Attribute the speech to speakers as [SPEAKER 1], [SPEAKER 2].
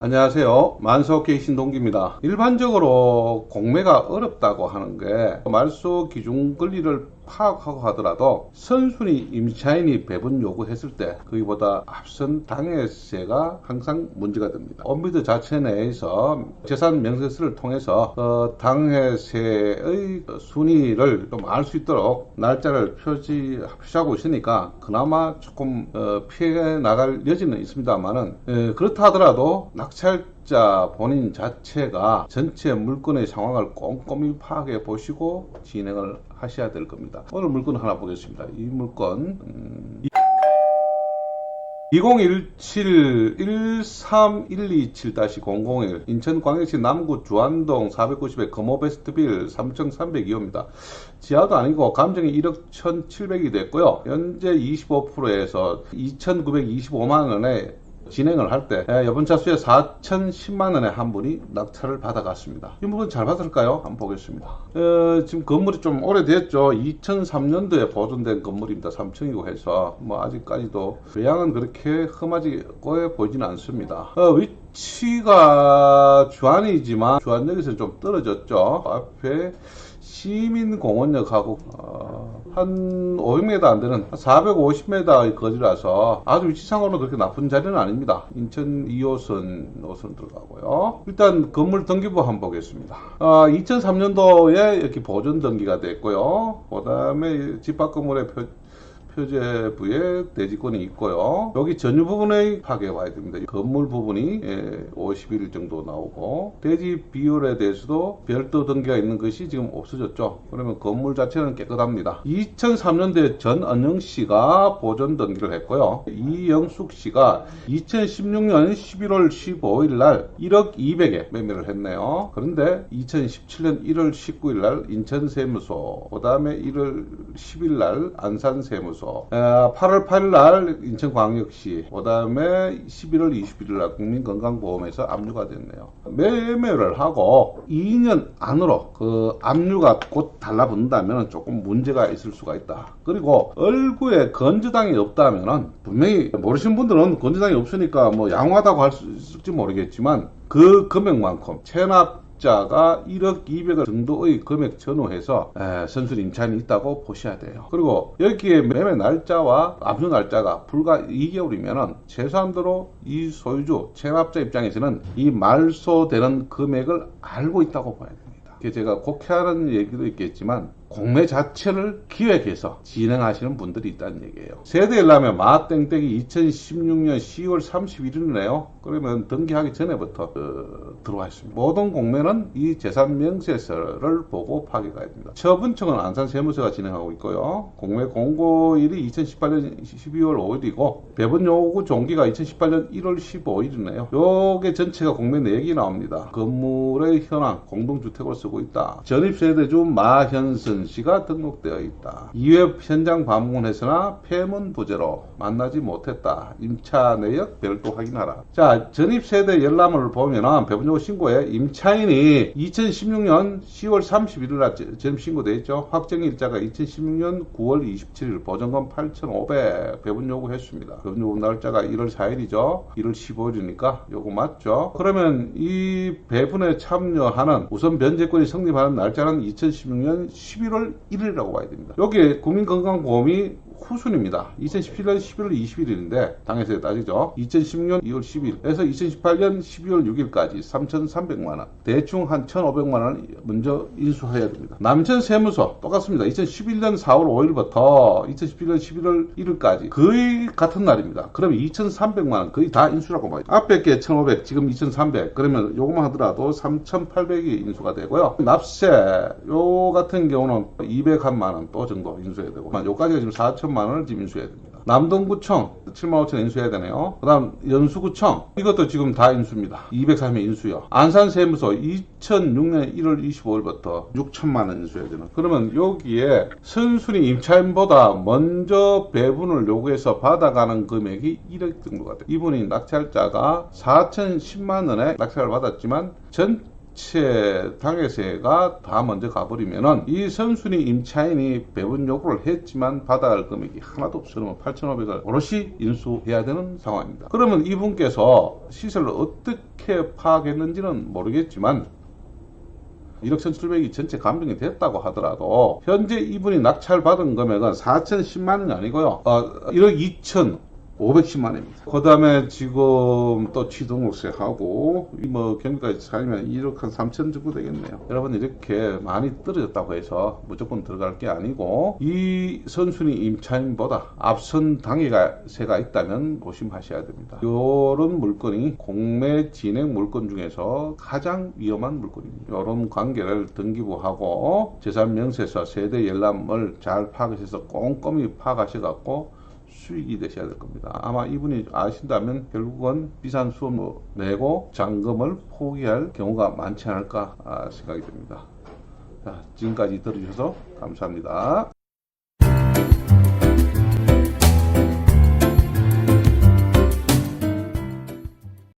[SPEAKER 1] 안녕하세요. 만석K 신동기입니다. 일반적으로 공매가 어렵다고 하는 게 말소 기준 권리를 파악하고 하더라도 선순위 임차인이 배분 요구했을 때 거기보다 앞선 당해세가 항상 문제가 됩니다. 엄비드 자체 내에서 재산 명세서를 통해서 당해세의 순위를 좀 알 수 있도록 날짜를 표시하고 있으니까 그나마 조금 피해 나갈 여지는 있습니다만은 그렇다 하더라도 낙찰자 본인 자체가 전체 물건의 상황을 꼼꼼히 파악해 보시고 진행을 하셔야 될 겁니다. 오늘 물건 하나 보겠습니다. 이 물건 2017-13127-001 인천광역시 남구 주안동 490의 금호베스트빌 3,302호입니다. 지하도 아니고 감정이 1억 1,700이 됐고요. 현재 25%에서 2,925만원에 진행을 할 때 이번 차수에 4,010만원에 한 분이 낙찰을 받아갔습니다. 이 물건 잘 받을까요? 한번 보겠습니다. 지금 건물이 좀 오래됐죠. 2003년도에 보존된 건물입니다. 3층이고 해서 뭐 아직까지도 외양은 그렇게 험하지 꼬여 보이지는 않습니다. 위치가 주안이지만 주안역에서 좀 떨어졌죠. 앞에 시민공원역하고 한 500m 안 되는 450m의 거리라서 아주 위치상으로는 그렇게 나쁜 자리는 아닙니다. 인천 2호선 노선 들어가고요. 일단 건물 등기부 한번 보겠습니다. 2003년도에 이렇게 보존 등기가 됐고요. 그 다음에 집합 건물의 표제부에 대지권이 있고요. 여기 전유 부분의 파괴 봐야 됩니다. 건물 부분이 50일 정도 나오고 대지 비율에 대해서도 별도 등기가 있는 것이 지금 없어졌죠. 그러면 건물 자체는 깨끗합니다. 2003년도에 전은영 씨가 보존 등기를 했고요. 이영숙 씨가 2016년 11월 15일 날 1억 200에 매매를 했네요. 그런데 2017년 1월 19일 날 인천세무소, 그 다음에 1월 10일 날 안산세무소, 8월 8일 날 인천광역시, 그 다음에 11월 21일 날 국민건강보험에서 압류가 됐네요. 매매를 하고 2년 안으로 그 압류가 곧 달라붙는다면 조금 문제가 있을 수가 있다. 그리고 얼구에 건저당이 없다면 분명히 모르시는 분들은 건저당이 없으니까 뭐 양호하다고 할 수 있을지 모르겠지만 그 금액만큼 체납자가 1억 200억 정도의 금액 전후해서 선순위 임차인이 있다고 보셔야 돼요. 그리고 여기에 매매 날짜와 압류 날짜가 불과 2개월이면 최소한도로 이 소유주 체납자 입장에서는 이 말소되는 금액을 알고 있다고 봐야 됩니다. 제가 곡해하는 얘기도 있겠지만 공매 자체를 기획해서 진행하시는 분들이 있다는 얘기예요. 세대일라면 마땡땡이 2016년 10월 31일이네요. 그러면 등기하기 전에부터 들어와 있습니다. 모든 공매는 이 재산 명세서를 보고 파악해가야 됩니다. 처분청은 안산세무서가 진행하고 있고요. 공매 공고일이 2018년 12월 5일이고 배분 요구 종기가 2018년 1월 15일이네요. 요게 전체가 공매 내역이 나옵니다. 건물의 현황, 공동주택으로 쓰고 있다. 전입세대주 마현선 씨가 등록되어 있다. 2회 현장 방문했으나 폐문 부재로 만나지 못했다. 임차 내역 별도 확인하라. 자, 전입세대 열람을 보면은 배분요구 신고에 임차인이 2016년 10월 31일 날 전입 신고되어 있죠. 확정일자가 2016년 9월 27일 보증금 8,500 배분요구 했습니다. 배분요구 날짜가 1월 4일이죠. 1월 15일이니까 요거 맞죠? 그러면 이 배분에 참여하는 우선 변제권이 성립하는 날짜는 2016년 11월 1일이라고 봐야 됩니다. 여기에 국민건강보험이 후순입니다. 2017년 11월 21일인데 당해세 따지죠. 2016년 2월 10일에서 2018년 12월 6일까지 3,300만원, 대충 한 1,500만원 먼저 인수해야 됩니다. 남천세무서 똑같습니다. 2011년 4월 5일부터 2011년 11월 1일까지 거의 같은 날입니다. 그러면 2,300만원 거의 다 인수라고 봐요. 앞에 게 1,500, 지금 2,300, 그러면 요거만 하더라도 3,800이 인수가 되고요. 납세 요 같은 경우는 201만원 또 정도 인수해야 되고, 요까지가 지금 4천만원을 지금 인수해야 됩니다. 남동구청 7만 5천 인수해야 되네요. 그 다음 연수구청 이것도 지금 다 인수입니다. 240명 인수요. 안산세무서 2006년 1월 25일부터 6천만원 인수해야 되는. 그러면 여기에 선순위 임차인보다 먼저 배분을 요구해서 받아가는 금액이 1억 정도가 돼요. 이분이 낙찰자가 4,010만원에 낙찰을 받았지만 전체 당해세가 다 먼저 가버리면은 이 선순위 임차인이 배분 요구를 했지만 받아야 할 금액이 하나도 없으면 8,500을 오롯이 인수해야 되는 상황입니다. 그러면 이분께서 시세를 어떻게 파악했는지는 모르겠지만 1억 1,700이 전체 감정이 됐다고 하더라도 현재 이분이 낙찰받은 금액은 4,010만 원이 아니고요. 1억 2,510만원입니다. 그 다음에 지금 또 취등록세하고 뭐 경비까지 살면 1억 한 3천 정도 되겠네요. 여러분 이렇게 많이 떨어졌다고 해서 무조건 들어갈 게 아니고 이 선순위 임차인보다 앞선 당해세가 있다면 조심하셔야 됩니다. 이런 물건이 공매 진행 물건 중에서 가장 위험한 물건입니다. 이런 관계를 등기부하고 재산명세서 세대 열람을 잘 파악하셔서 꼼꼼히 파악하셔갖고 수익이 되셔야 될 겁니다. 아마 이분이 아신다면 결국은 비싼 수업을 내고 잔금을 포기할 경우가 많지 않을까 생각이 듭니다. 자, 지금까지 들어주셔서 감사합니다.